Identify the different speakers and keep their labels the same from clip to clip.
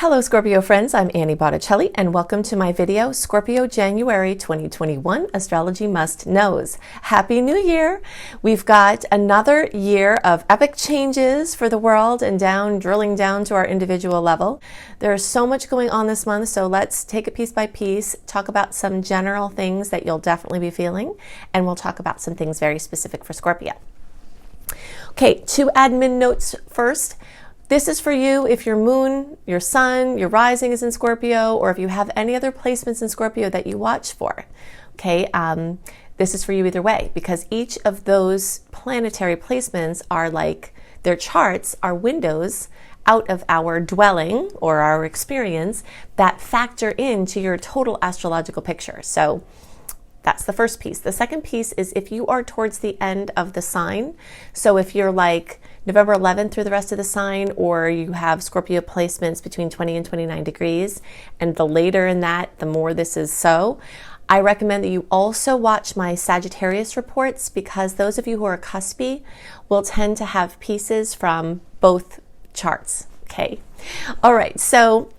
Speaker 1: Hello Scorpio friends, I'm Annie Botticelli and welcome to my video, Scorpio January 2021 Astrology Must Knows. Happy New Year! We've got another year of epic changes for the world and drilling down to our individual level. There's so much going on this month, so let's take it piece by piece, talk about some general things that you'll definitely be feeling, and we'll talk about some things very specific for Scorpio. Okay, 2 admin notes first. This is for you if your moon, your sun, your rising is in Scorpio, or if you have any other placements in Scorpio that you watch for. Okay, this is for you either way, because each of those planetary placements are like, their charts are windows out of our dwelling or our experience that factor into your total astrological picture. So that's the first piece. The second piece is if you are towards the end of the sign. So if you're like November 11th through the rest of the sign, or you have Scorpio placements between 20 and 29 degrees, and the later in that, the more this is so, I recommend that you also watch my Sagittarius reports, because those of you who are cuspy will tend to have pieces from both charts. Okay. All right. So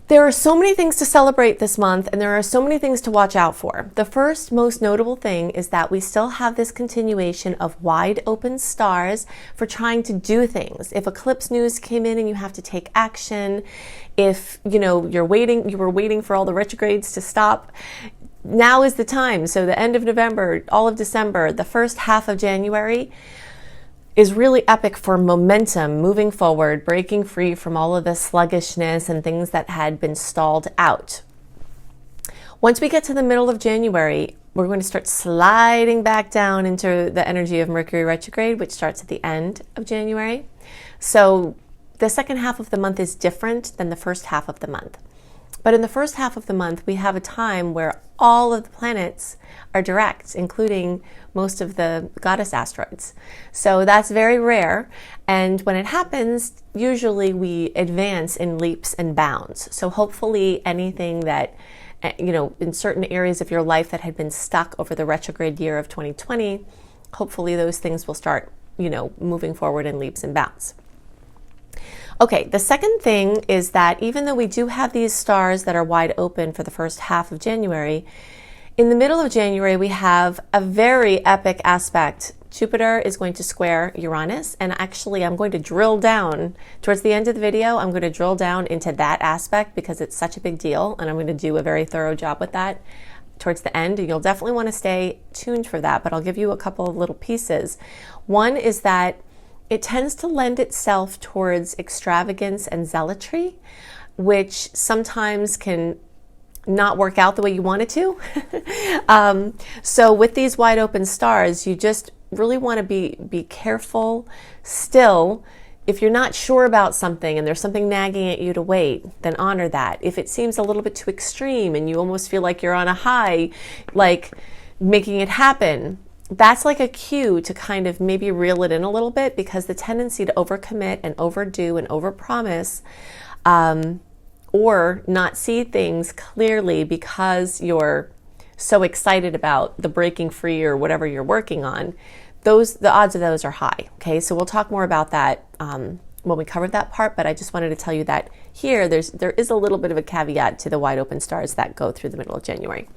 Speaker 1: there are so many things to celebrate this month, and there are so many things to watch out for. The first most notable thing is that we still have this continuation of wide open stars for trying to do things. If eclipse news came in and you have to take action, if you were waiting for all the retrogrades to stop, now is the time. So the end of November, all of December, the first half of January is really epic for momentum, moving forward, breaking free from all of the sluggishness and things that had been stalled out. Once we get to the middle of January, we're going to start sliding back down into the energy of Mercury retrograde, which starts at the end of January. So the second half of the month is different than the first half of the month. But in the first half of the month, we have a time where all of the planets are direct, including most of the goddess asteroids. So that's very rare. And when it happens, usually we advance in leaps and bounds. So hopefully anything that, in certain areas of your life that had been stuck over the retrograde year of 2020, hopefully those things will start, moving forward in leaps and bounds. Okay, the second thing is that even though we do have these stars that are wide open for the first half of January, in the middle of January we have a very epic aspect. Jupiter is going to square Uranus, and actually I'm going to drill down towards the end of the video. I'm going to drill down into that aspect because it's such a big deal, and I'm going to do a very thorough job with that towards the end. You'll definitely want to stay tuned for that, but I'll give you a couple of little pieces. One is that it tends to lend itself towards extravagance and zealotry, which sometimes can not work out the way you want it to. So with these wide open stars, you just really want to be careful still. If you're not sure about something and there's something nagging at you to wait, then honor that. If it seems a little bit too extreme and you almost feel like you're on a high, like making it happen, that's like a cue to kind of maybe reel it in a little bit, because the tendency to overcommit and overdo and overpromise, or not see things clearly because you're so excited about the breaking free or whatever you're working on, the odds of those are high. Okay, so we'll talk more about that when we cover that part, but I just wanted to tell you that here there is a little bit of a caveat to the wide open stars that go through the middle of January.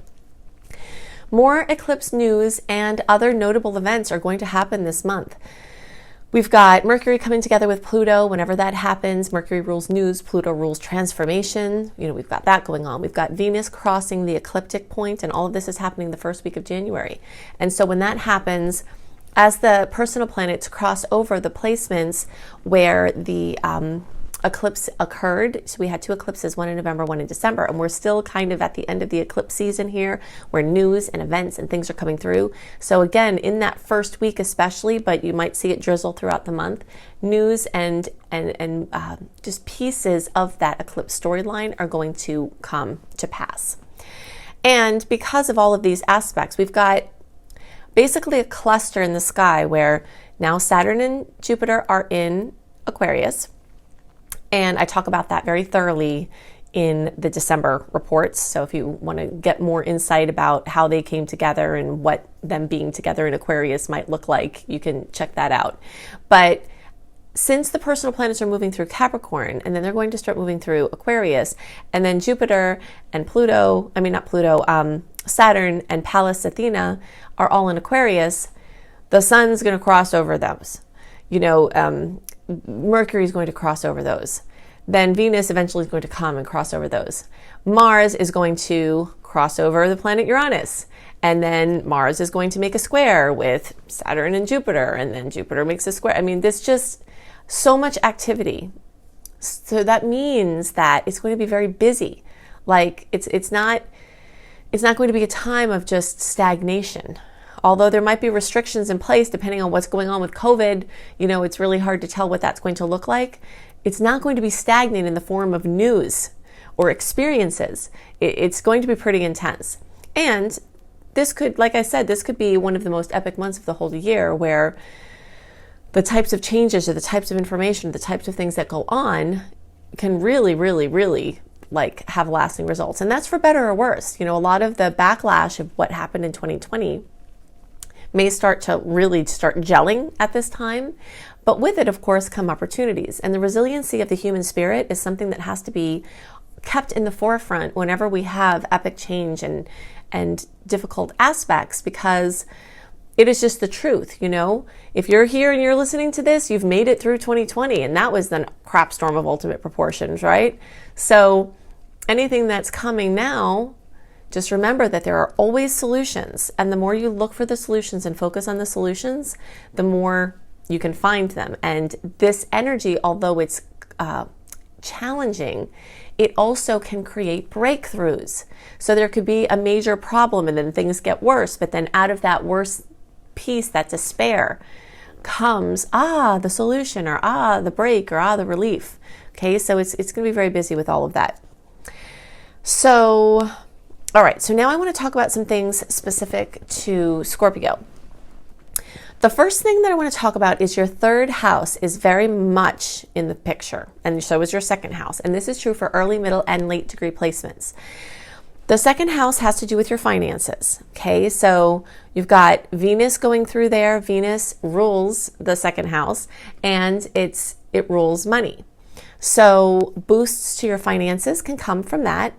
Speaker 1: More eclipse news and other notable events are going to happen this month. We've got Mercury coming together with Pluto. Whenever that happens, Mercury rules news, Pluto rules transformation. We've got that going on. We've got Venus crossing the ecliptic point, and all of this is happening the first week of January. And so when that happens, as the personal planets cross over the placements where the eclipse occurred, so we had 2 eclipses, one in November, one in December, and we're still kind of at the end of the eclipse season here, where news and events and things are coming through. So again, in that first week especially, but you might see it drizzle throughout the month, news and just pieces of that eclipse storyline are going to come to pass. And because of all of these aspects, we've got basically a cluster in the sky where now Saturn and Jupiter are in Aquarius. And I talk about that very thoroughly in the December reports. So if you want to get more insight about how they came together and what them being together in Aquarius might look like, you can check that out. But since the personal planets are moving through Capricorn, and then they're going to start moving through Aquarius, and then Jupiter and Pluto, Saturn and Pallas Athena are all in Aquarius, the sun's going to cross over those. Mercury's going to cross over those. Then Venus eventually is going to come and cross over those. Mars is going to cross over the planet Uranus. And then Mars is going to make a square with Saturn and Jupiter. And then Jupiter makes a square. There's just so much activity. So that means that it's going to be very busy. Like it's not going to be a time of just stagnation. Although there might be restrictions in place depending on what's going on with COVID, it's really hard to tell what that's going to look like. It's not going to be stagnant in the form of news or experiences. It's going to be pretty intense. And this could, like I said, this could be one of the most epic months of the whole year, where the types of changes or the types of information, the types of things that go on can really, really, really have lasting results. And that's for better or worse. A lot of the backlash of what happened in 2020 may start gelling at this time. But with it, of course, come opportunities. And the resiliency of the human spirit is something that has to be kept in the forefront whenever we have epic change and difficult aspects, because it is just the truth. If you're here and you're listening to this, you've made it through 2020, and that was the crap storm of ultimate proportions, right? So anything that's coming now, just remember that there are always solutions. And the more you look for the solutions and focus on the solutions, the more you can find them. And this energy, although it's challenging, it also can create breakthroughs. So there could be a major problem and then things get worse, but then out of that worst piece, that despair, comes the solution, or the break, or the relief. Okay, so it's going to be very busy with all of that. So, all right, so now I want to talk about some things specific to Scorpio. The first thing that I want to talk about is your third house is very much in the picture, and so is your second house. And this is true for early, middle, and late degree placements. The second house has to do with your finances. Okay, so you've got Venus going through there. Venus rules the second house, and it rules money. So boosts to your finances can come from that.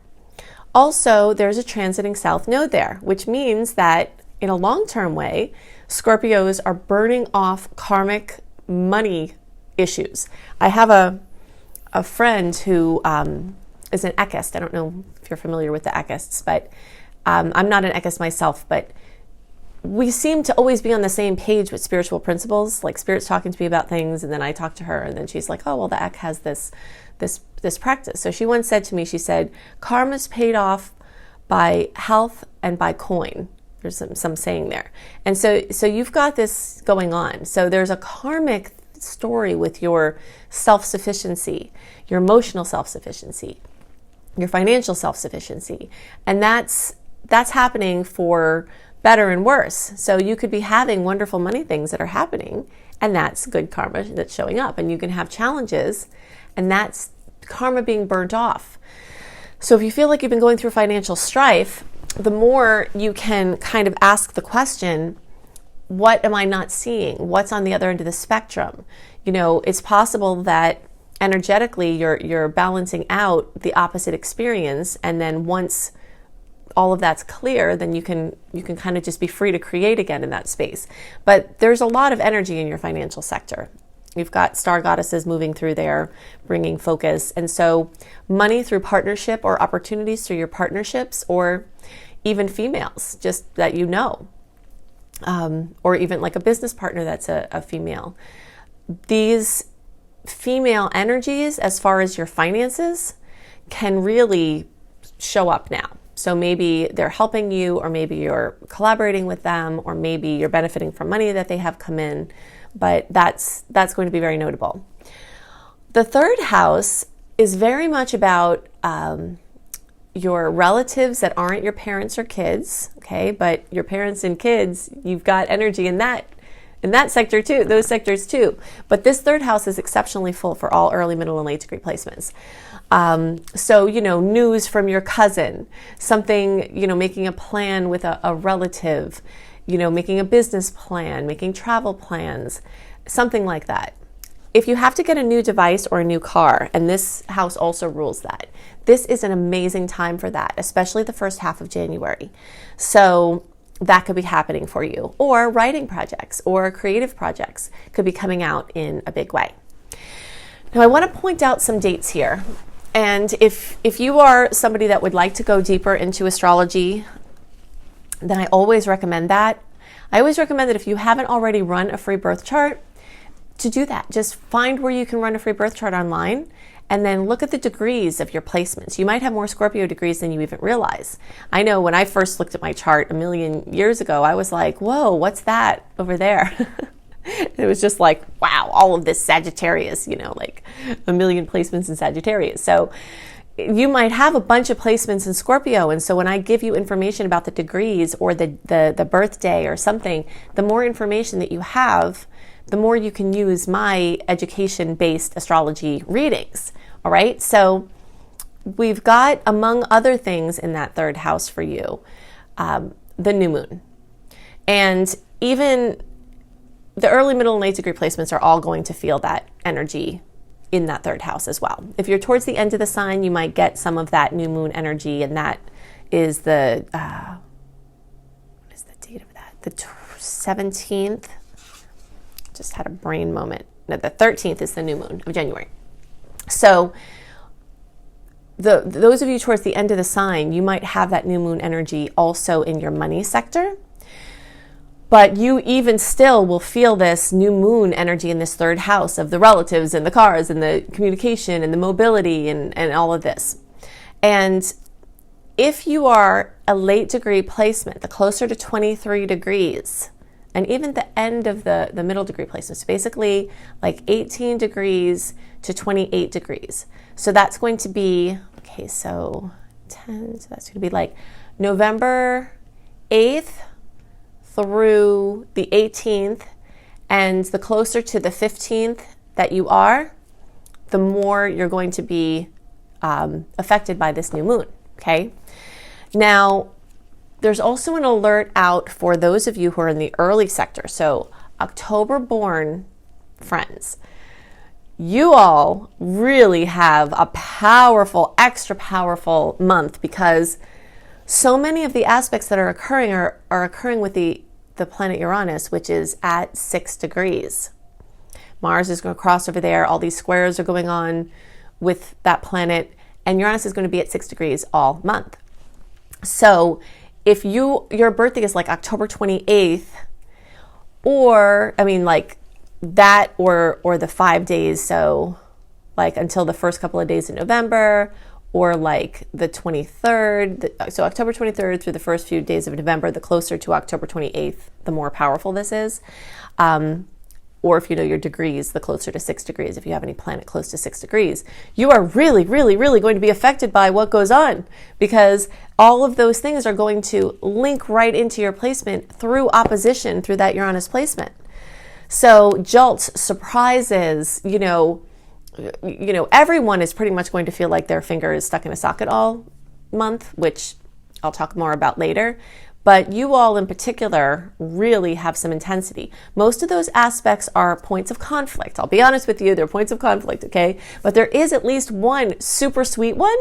Speaker 1: Also, there's a transiting south node there, which means that in a long-term way, Scorpios are burning off karmic money issues. I have a friend who is an Ekist. I don't know if you're familiar with the Ekists, but I'm not an Ekist myself, but we seem to always be on the same page with spiritual principles. Like, Spirit's talking to me about things, and then I talk to her, and then she's like, oh, well, the Ek has this practice. So she once said to me, she said, karma's paid off by health and by coin. There's some saying there. And so you've got this going on. So there's a karmic story with your self-sufficiency, your emotional self-sufficiency, your financial self-sufficiency. And that's happening for better and worse. So you could be having wonderful money things that are happening, and that's good karma that's showing up. And you can have challenges, and that's karma being burnt off. So if you feel like you've been going through financial strife, the more you can kind of ask the question, what am I not seeing? What's on the other end of the spectrum? It's possible that energetically you're balancing out the opposite experience, and then once all of that's clear, then you can kind of just be free to create again in that space. But there's a lot of energy in your financial sector. You've got star goddesses moving through there, bringing focus. And so money through partnership, or opportunities through your partnerships, or even females, just that or even like a business partner that's a female. These female energies, as far as your finances, can really show up now. So maybe they're helping you, or maybe you're collaborating with them, or maybe you're benefiting from money that they have come in. But that's going to be very notable. The third house is very much about your relatives that aren't your parents or kids, okay? But your parents and kids, you've got energy in that sector too, those sectors too. But this third house is exceptionally full for all early, middle, and late degree placements. So, news from your cousin, something, making a plan with a relative, making a business plan, making travel plans, something like that. if you have to get a new device or a new car, and this house also rules that, this is an amazing time for that, especially the first half of January. So that could be happening for you. Or writing projects or creative projects could be coming out in a big way. Now, I want to point out some dates here. And if you are somebody that would like to go deeper into astrology, then I always recommend that. I always recommend that if you haven't already run a free birth chart, to do that. Just find where you can run a free birth chart online and then look at the degrees of your placements. You might have more Scorpio degrees than you even realize. I know when I first looked at my chart a million years ago, I was like, whoa, what's that over there? It was just like, wow, all of this Sagittarius, like a million placements in Sagittarius. So you might have a bunch of placements in Scorpio. And so when I give you information about the degrees or the birthday or something, the more information that you have, the more you can use my education-based astrology readings. All right. So we've got, among other things in that third house for you, the new moon. And even the early, middle, and late degree placements are all going to feel that energy in that third house as well. If you're towards the end of the sign, you might get some of that new moon energy, and that is the, what is the date of that? The 17th. Just had a brain moment. No, the 13th is the new moon of January. So those of you towards the end of the sign, you might have that new moon energy also in your money sector. But you even still will feel this new moon energy in this third house of the relatives and the cars and the communication and the mobility and all of this. And if you are a late degree placement, the closer to 23 degrees, and even the end of the middle degree placements, basically like 18 degrees to 28 degrees. So that's going to be, okay, so 10, so that's going to be like November 8th through the 18th, and the closer to the 15th that you are, the more you're going to be affected by this new moon, okay? Now, there's also an alert out for those of you who are in the early sector. So October born friends, you all really have a powerful, extra powerful month, because so many of the aspects that are occurring are occurring with the planet Uranus, which is at 6 degrees. Mars is going to cross over there. All these squares are going on with that planet, and Uranus is going to be at 6 degrees all month. So if your birthday is like October 28th, or like that, or the 5 days, so like until the first couple of days in November, or like the 23rd, so October 23rd through the first few days of November, the closer to October 28th, the more powerful this is. Or if you know your degrees, the closer to 6 degrees, if you have any planet close to 6 degrees, you are really, really, really going to be affected by what goes on, because all of those things are going to link right into your placement through opposition through that Uranus placement. So jolts, surprises, everyone is pretty much going to feel like their finger is stuck in a socket all month, which I'll talk more about later. But you all in particular really have some intensity. Most of those aspects are points of conflict. I'll be honest with you, they're points of conflict, okay? But there is at least one super sweet one.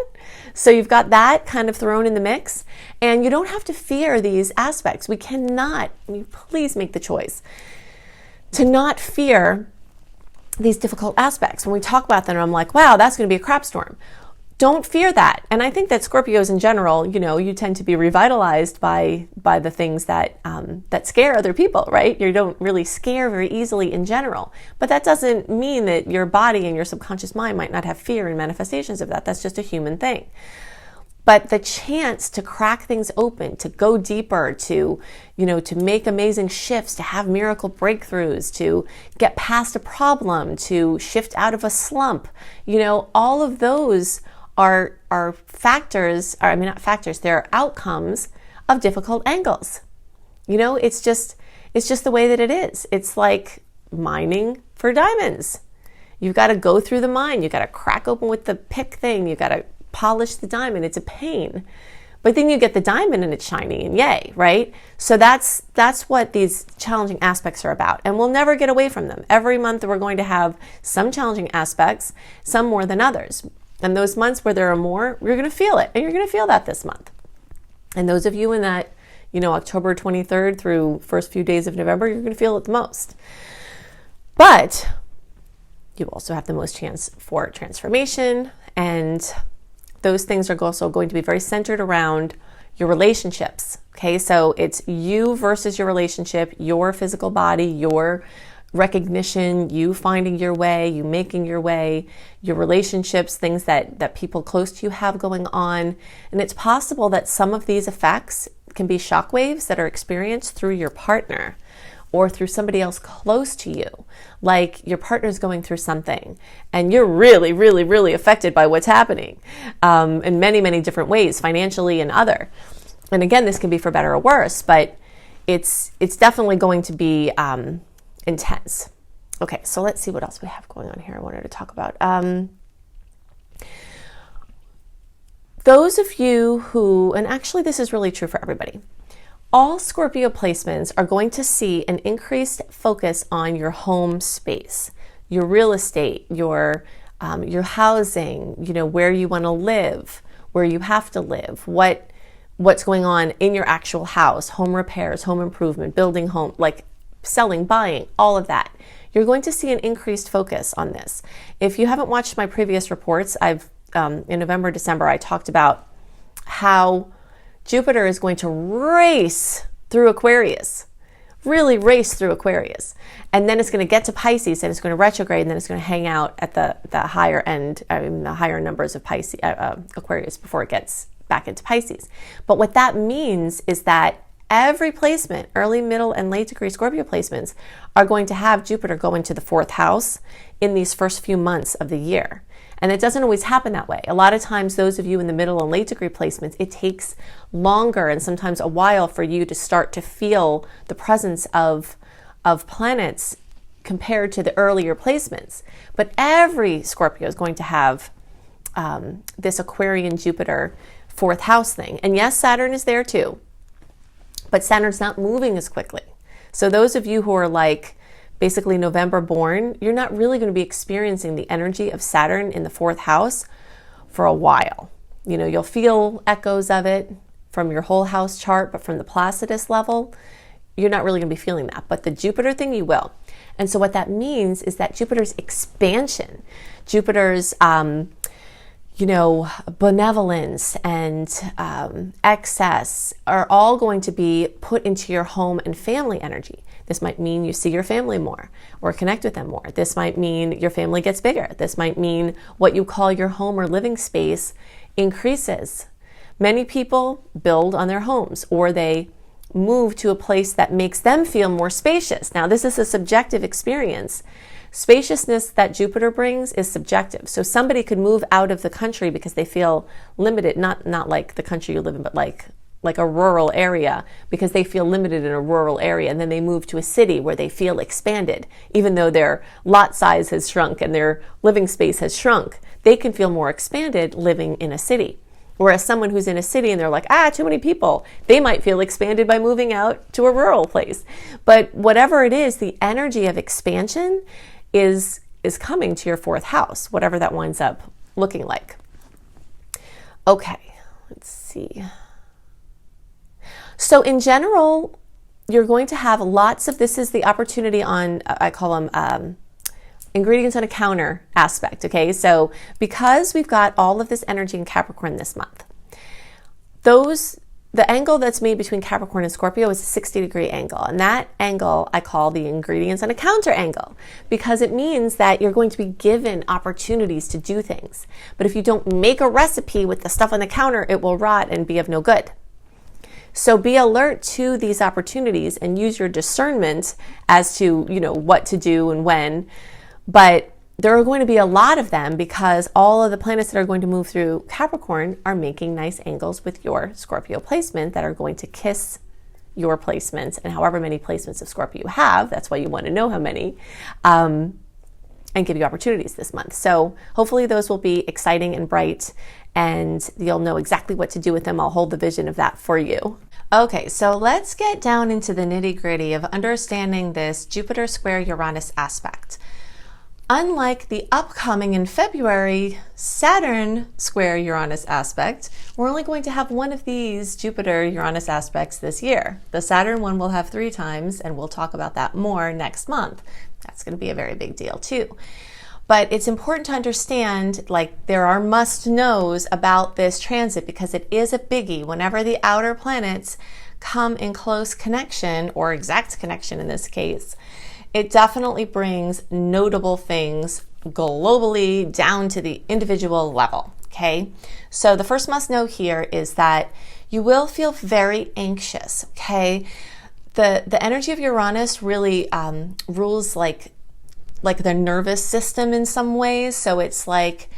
Speaker 1: So you've got that kind of thrown in the mix. And you don't have to fear these aspects. Please make the choice to not fear these difficult aspects. When we talk about them, I'm like, wow, that's going to be a crap storm. Don't fear that. And I think that Scorpios in general, you tend to be revitalized by the things that scare other people, right? You don't really scare very easily in general. But that doesn't mean that your body and your subconscious mind might not have fear and manifestations of that. That's just a human thing. But the chance to crack things open, to go deeper, to make amazing shifts, to have miracle breakthroughs, to get past a problem, to shift out of a slump, all of those are factors, not factors, they're outcomes of difficult angles. It's just the way that it is. It's like mining for diamonds. You've got to go through the mine. You've got to crack open with the pick thing. You've got to polish the diamond. It's a pain. But then you get the diamond and it's shiny and yay, right? So that's what these challenging aspects are about. And we'll never get away from them. Every month we're going to have some challenging aspects, some more than others. And those months where there are more, you're going to feel it. And you're going to feel that this month. And those of you in that, October 23rd through first few days of November, you're going to feel it the most. But you also have the most chance for transformation, and those things are also going to be very centered around your relationships. Okay, so it's you versus your relationship, your physical body, your recognition, you finding your way, you making your way, your relationships, things that people close to you have going on. And it's possible that some of these effects can be shockwaves that are experienced through your partner or through somebody else close to you. Like your partner's going through something and you're really, really, really affected by what's happening in many, many different ways, financially and other. And again, this can be for better or worse, but it's definitely going to be intense. Okay, so let's see what else we have going on here I wanted to talk about. Those of you who, and actually this is really true for everybody, all Scorpio placements are going to see an increased focus on your home space, your real estate, your housing, where you want to live, where you have to live, what's going on in your actual house, home repairs, home improvement, building home, like selling, buying, all of that. You're going to see an increased focus on this. If you haven't watched my previous reports, in November, December, I talked about how Jupiter is going to race through Aquarius, really race through Aquarius. And then it's going to get to Pisces and it's going to retrograde and then it's going to hang out at the higher end, the higher numbers of Pisces, Aquarius before it gets back into Pisces. But what that means is that every placement, early, middle, and late degree Scorpio placements, are going to have Jupiter go into the 4th house in these first few months of the year. And it doesn't always happen that way. A lot of times, those of you in the middle and late degree placements, it takes longer and sometimes a while for you to start to feel the presence of planets compared to the earlier placements. But every Scorpio is going to have this Aquarian Jupiter 4th house thing. And yes, Saturn is there too, but Saturn's not moving as quickly. So those of you who are like basically November born, you're not really going to be experiencing the energy of Saturn in the 4th house for a while. You'll feel echoes of it from your whole house chart, but from the Placidus level, you're not really going to be feeling that. But the Jupiter thing, you will. And so what that means is that Jupiter's expansion, Jupiter's benevolence and excess are all going to be put into your home and family energy. This might mean you see your family more or connect with them more. This might mean your family gets bigger. This might mean what you call your home or living space increases. Many people build on their homes or they move to a place that makes them feel more spacious. Now, this is a subjective experience. Spaciousness that Jupiter brings is subjective. So somebody could move out of the country because they feel limited, not like the country you live in, but like a rural area, because they feel limited in a rural area, and then they move to a city where they feel expanded. Even though their lot size has shrunk and their living space has shrunk, they can feel more expanded living in a city. Whereas someone who's in a city and they're like, too many people, they might feel expanded by moving out to a rural place. But whatever it is, the energy of expansion is coming to your 4th house, whatever that winds up looking like. Okay, let's see. So in general, you're going to have lots of, this is the opportunity on, I call them ingredients on a counter aspect, okay? So because we've got all of this energy in Capricorn this month, the angle that's made between Capricorn and Scorpio is a 60-degree angle. And that angle I call the ingredients on a counter angle, because it means that you're going to be given opportunities to do things. But if you don't make a recipe with the stuff on the counter, it will rot and be of no good. So be alert to these opportunities and use your discernment as to, what to do and when. But there are going to be a lot of them because all of the planets that are going to move through Capricorn are making nice angles with your Scorpio placement that are going to kiss your placements. And however many placements of Scorpio you have, that's why you want to know how many, and give you opportunities this month. So hopefully those will be exciting and bright, and you'll know exactly what to do with them. I'll hold the vision of that for you. Okay, so let's get down into the nitty-gritty of understanding this Jupiter square Uranus aspect. Unlike the upcoming in February Saturn square Uranus aspect, we're only going to have one of these Jupiter Uranus aspects this year. The Saturn one will have 3 times, and we'll talk about that more next month. That's going to be a very big deal too. But it's important to understand, like, there are must-knows about this transit because it is a biggie. Whenever the outer planets come in close connection, or exact connection in this case, it definitely brings notable things globally down to the individual level, okay? So the first must-know here is that you will feel very anxious, okay? The energy of Uranus really rules like the nervous system in some ways. So it's like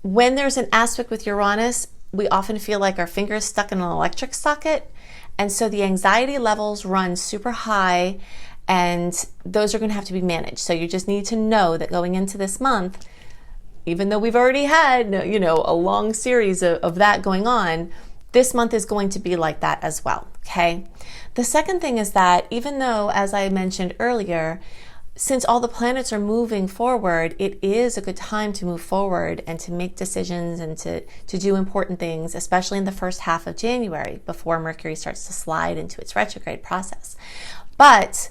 Speaker 1: when there's an aspect with Uranus, we often feel like our fingers stuck in an electric socket. And so the anxiety levels run super high, and those are going to have to be managed. So you just need to know that going into this month, even though we've already had, a long series of that going on, this month is going to be like that as well, okay? The second thing is that even though, as I mentioned earlier, since all the planets are moving forward, it is a good time to move forward and to make decisions and to do important things, especially in the first half of January before Mercury starts to slide into its retrograde process. But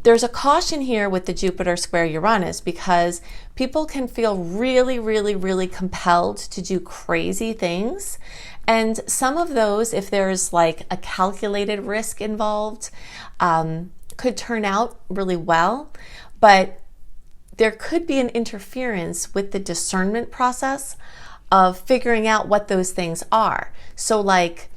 Speaker 1: there's a caution here with the Jupiter square Uranus because people can feel really, really, really compelled to do crazy things. And some of those, if there's like a calculated risk involved, could turn out really well, but there could be an interference with the discernment process of figuring out what those things are. So like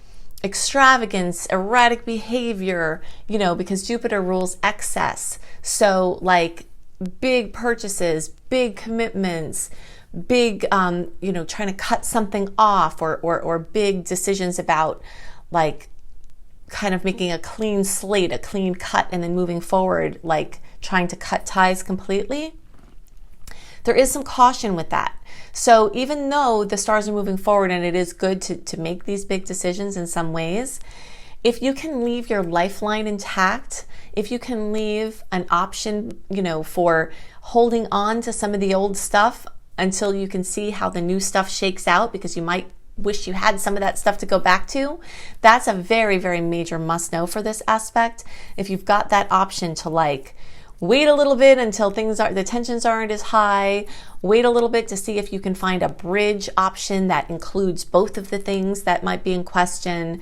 Speaker 1: extravagance, erratic behavior, because Jupiter rules excess. So like big purchases, big commitments, big, trying to cut something off or big decisions about like kind of making a clean slate, a clean cut, and then moving forward, like trying to cut ties completely. There is some caution with that. So even though the stars are moving forward and it is good to make these big decisions in some ways, if you can leave your lifeline intact, if you can leave an option, for holding on to some of the old stuff until you can see how the new stuff shakes out, because you might wish you had some of that stuff to go back to, that's a very, very major must know for this aspect. If you've got that option to like wait a little bit until the tensions aren't as high, wait a little bit to see if you can find a bridge option that includes both of the things that might be in question.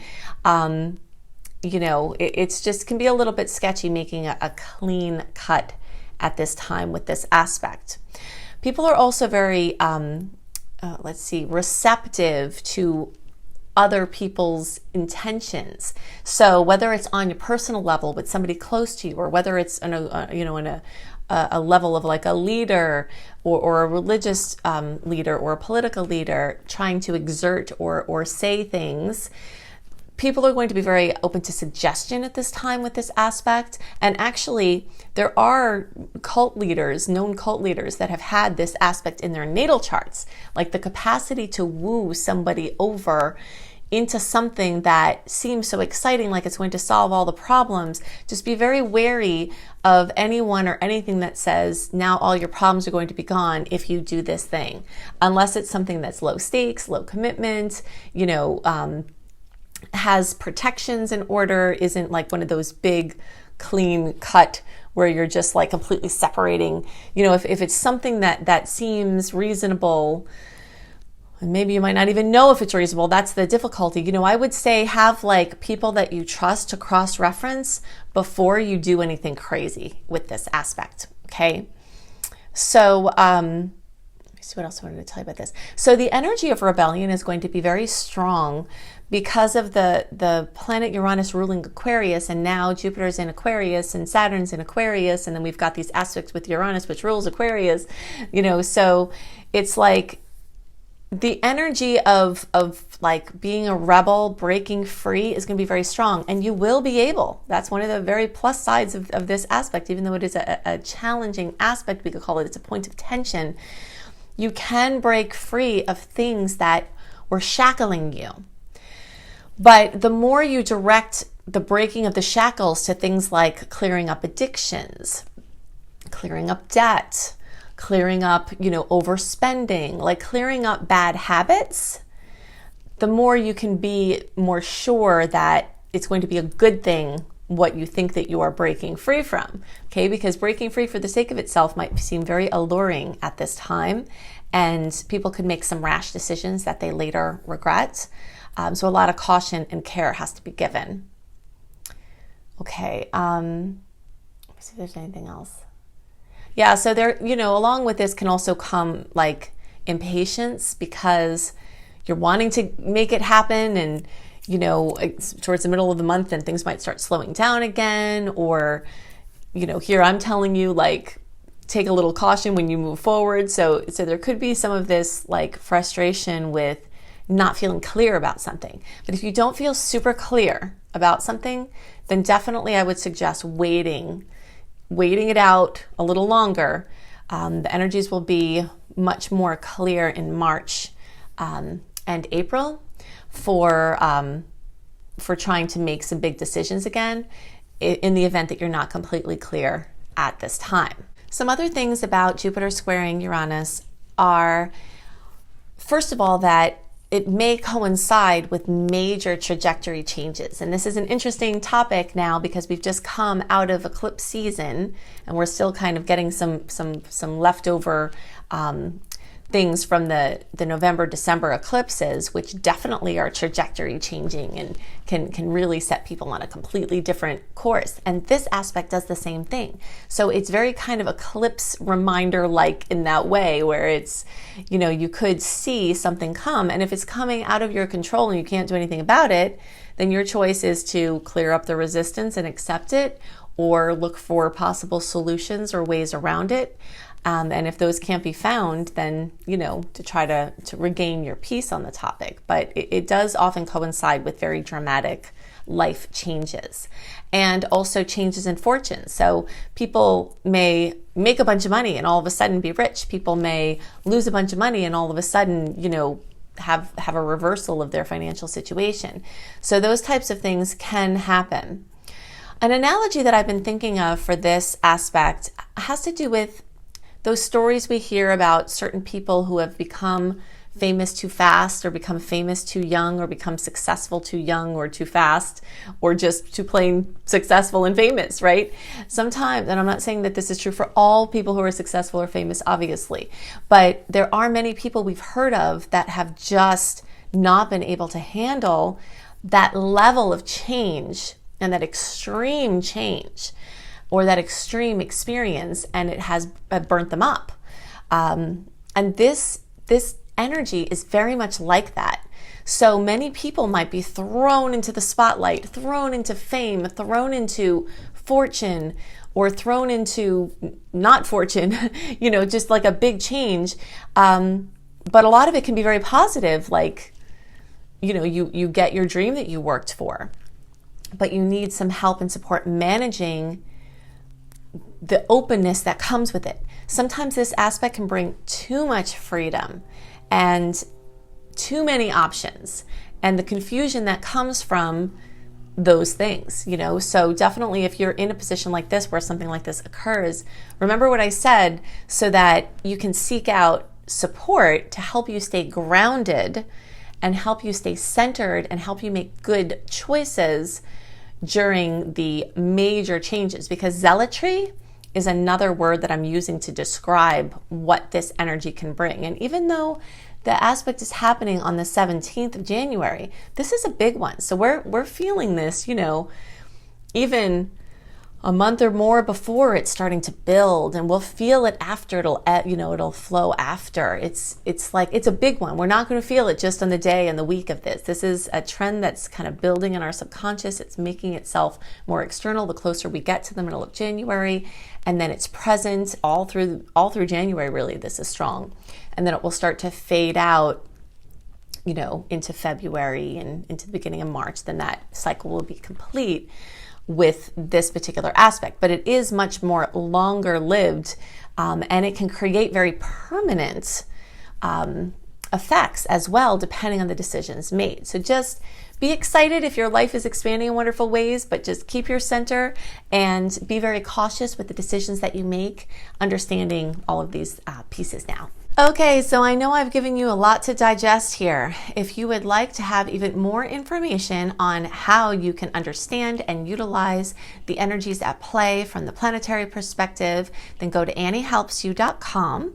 Speaker 1: It's just can be a little bit sketchy making a clean cut at this time with this aspect. People are also very receptive to other people's intentions. So whether it's on your personal level with somebody close to you, or whether it's in a level of like a leader or a religious leader or a political leader trying to exert or say things, people are going to be very open to suggestion at this time with this aspect. And actually, there are known cult leaders that have had this aspect in their natal charts, like the capacity to woo somebody over into something that seems so exciting, like it's going to solve all the problems. Just be very wary of anyone or anything that says, now all your problems are going to be gone if you do this thing, unless it's something that's low stakes, low commitment, has protections in order, isn't like one of those big clean cut where you're just like completely separating. If it's something that seems reasonable, and maybe you might not even know if it's reasonable, that's the difficulty. I would say have like people that you trust to cross-reference before you do anything crazy with this aspect, okay? So let me see what else I wanted to tell you about this. So the energy of rebellion is going to be very strong because of the planet Uranus ruling Aquarius, and now Jupiter's in Aquarius and Saturn's in Aquarius, and then we've got these aspects with Uranus which rules Aquarius, so it's like the energy of like being a rebel, breaking free is going to be very strong, and you will be able. That's one of the very plus sides of this aspect, even though it is a challenging aspect, we could call it, it's a point of tension. You can break free of things that were shackling you. But the more you direct the breaking of the shackles to things like clearing up addictions, clearing up debt, clearing up, overspending, like clearing up bad habits, the more you can be more sure that it's going to be a good thing what you think that you are breaking free from, okay? Because breaking free for the sake of itself might seem very alluring at this time, and people could make some rash decisions that they later regret. So a lot of caution and care has to be given. Okay, let me see if there's anything else. Yeah, so there, along with this can also come like impatience, because you're wanting to make it happen, and it's towards the middle of the month and things might start slowing down again, or here I'm telling you, like, take a little caution when you move forward. So there could be some of this like frustration with not feeling clear about something. But if you don't feel super clear about something, then definitely I would suggest waiting it out a little longer. The energies will be much more clear in March and April for trying to make some big decisions again, in the event that you're not completely clear at this time. Some other things about Jupiter squaring Uranus are, first of all, that it may coincide with major trajectory changes. And this is an interesting topic now because we've just come out of eclipse season and we're still kind of getting some leftover things from the November, December eclipses, which definitely are trajectory changing and can really set people on a completely different course. And this aspect does the same thing. So it's very kind of eclipse reminder like in that way, where it's, you could see something come, and if it's coming out of your control and you can't do anything about it, then your choice is to clear up the resistance and accept it, or look for possible solutions or ways around it. And if those can't be found, then, to try to regain your peace on the topic. But it does often coincide with very dramatic life changes, and also changes in fortune. So people may make a bunch of money and all of a sudden be rich. People may lose a bunch of money and all of a sudden, have a reversal of their financial situation. So those types of things can happen. An analogy that I've been thinking of for this aspect has to do with those stories we hear about certain people who have become famous too fast, or become famous too young, or become successful too young or too fast, or just too plain successful and famous, right? Sometimes, and I'm not saying that this is true for all people who are successful or famous, obviously, but there are many people we've heard of that have just not been able to handle that level of change and that extreme change, or that extreme experience, and it has burnt them up. And this energy is very much like that. So many people might be thrown into the spotlight, thrown into fame, thrown into fortune, or thrown into not fortune, just like a big change. But a lot of it can be very positive, like, you get your dream that you worked for, but you need some help and support managing the openness that comes with it. Sometimes this aspect can bring too much freedom and too many options, and the confusion that comes from those things, So definitely if you're in a position like this where something like this occurs, remember what I said, so that you can seek out support to help you stay grounded and help you stay centered and help you make good choices during the major changes. Because zealotry is another word that I'm using to describe what this energy can bring. And even though the aspect is happening on the 17th of January, this is a big one. So we're feeling this, even a month or more before it's starting to build, and we'll feel it after. It'll flow after. It's like, it's a big one. We're not going to feel it just on the day and the week of this. This is a trend that's kind of building in our subconscious. It's making itself more external the closer we get to the middle of January, and then it's present all through January. Really, this is strong, and then it will start to fade out you know, into February and into the beginning of March, then that cycle will be complete with this particular aspect. But it is much more longer lived, and it can create very permanent effects as well, depending on the decisions made. So just be excited if your life is expanding in wonderful ways, but just keep your center and be very cautious with the decisions that you make, understanding all of these pieces now. Okay, so I know I've given you a lot to digest here. If you would like to have even more information on how you can understand and utilize the energies at play from the planetary perspective, then go to anniehelpsyou.com.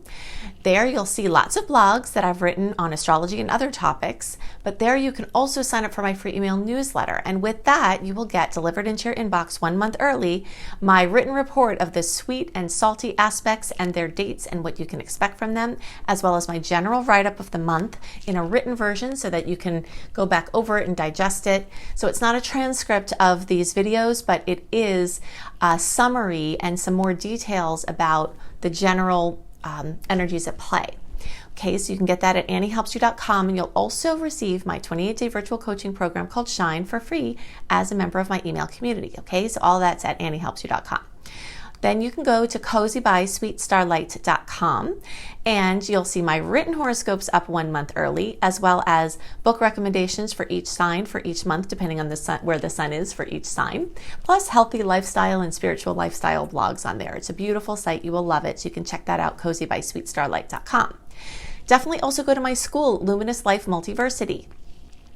Speaker 1: There you'll see lots of blogs that I've written on astrology and other topics, but there you can also sign up for my free email newsletter. And with that, you will get delivered into your inbox 1 month early my written report of the sweet and salty aspects and their dates and what you can expect from them, as well as my general write-up of the month in a written version so that you can go back over it and digest it. So it's not a transcript of these videos, but it is a summary and some more details about the general energies at play. Okay, so you can get that at anniehelpsyou.com, and you'll also receive my 28-day virtual coaching program called Shine for free as a member of my email community. Okay, so all that's at anniehelpsyou.com. Then you can go to cozybysweetstarlight.com, and you'll see my written horoscopes up 1 month early, as well as book recommendations for each sign for each month, depending on the sun, where the sun is for each sign, plus healthy lifestyle and spiritual lifestyle blogs on there. It's a beautiful site. You will love it. So you can check that out, cozybysweetstarlight.com. Definitely also go to my school, Luminous Life Multiversity,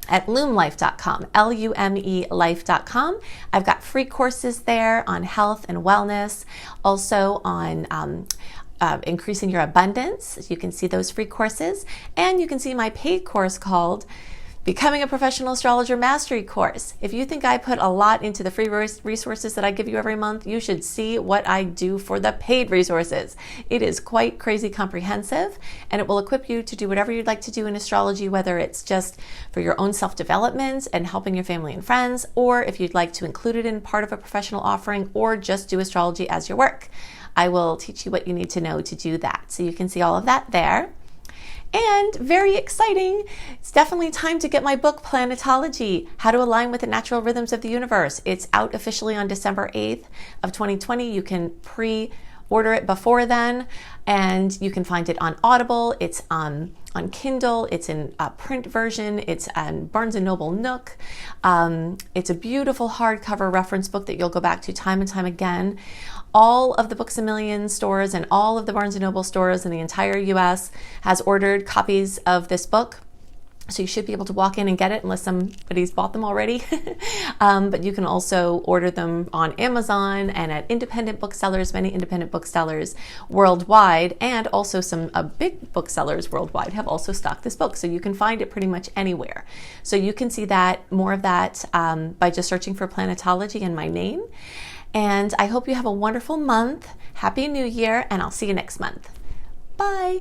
Speaker 1: at lumelife.com, L-U-M-E life.com. I've got free courses there on health and wellness, also on increasing your abundance. You can see those free courses, and you can see my paid course called Becoming a Professional Astrologer Mastery Course. If you think I put a lot into the free resources that I give you every month, you should see what I do for the paid resources. It is quite crazy comprehensive, and it will equip you to do whatever you'd like to do in astrology, whether it's just for your own self-development and helping your family and friends, or if you'd like to include it in part of a professional offering, or just do astrology as your work. I will teach you what you need to know to do that. So you can see all of that there. And very exciting, it's definitely time to get my book, Planetology, How to Align with the Natural Rhythms of the Universe. It's out officially on December 8th of 2020. You can pre-order it before then, and you can find it on Audible. It's on Kindle. It's in a print version. It's on Barnes & Noble Nook. It's a beautiful hardcover reference book that you'll go back to time and time again. All of the Books A Million stores and all of the Barnes & Noble stores in the entire US has ordered copies of this book. So you should be able to walk in and get it unless somebody's bought them already. But you can also order them on Amazon and at independent booksellers, many independent booksellers worldwide, and also some big booksellers worldwide have also stocked this book. So you can find it pretty much anywhere. So you can see that, more of that, by just searching for Planetology and my name. And I hope you have a wonderful month. Happy New Year, and I'll see you next month. Bye.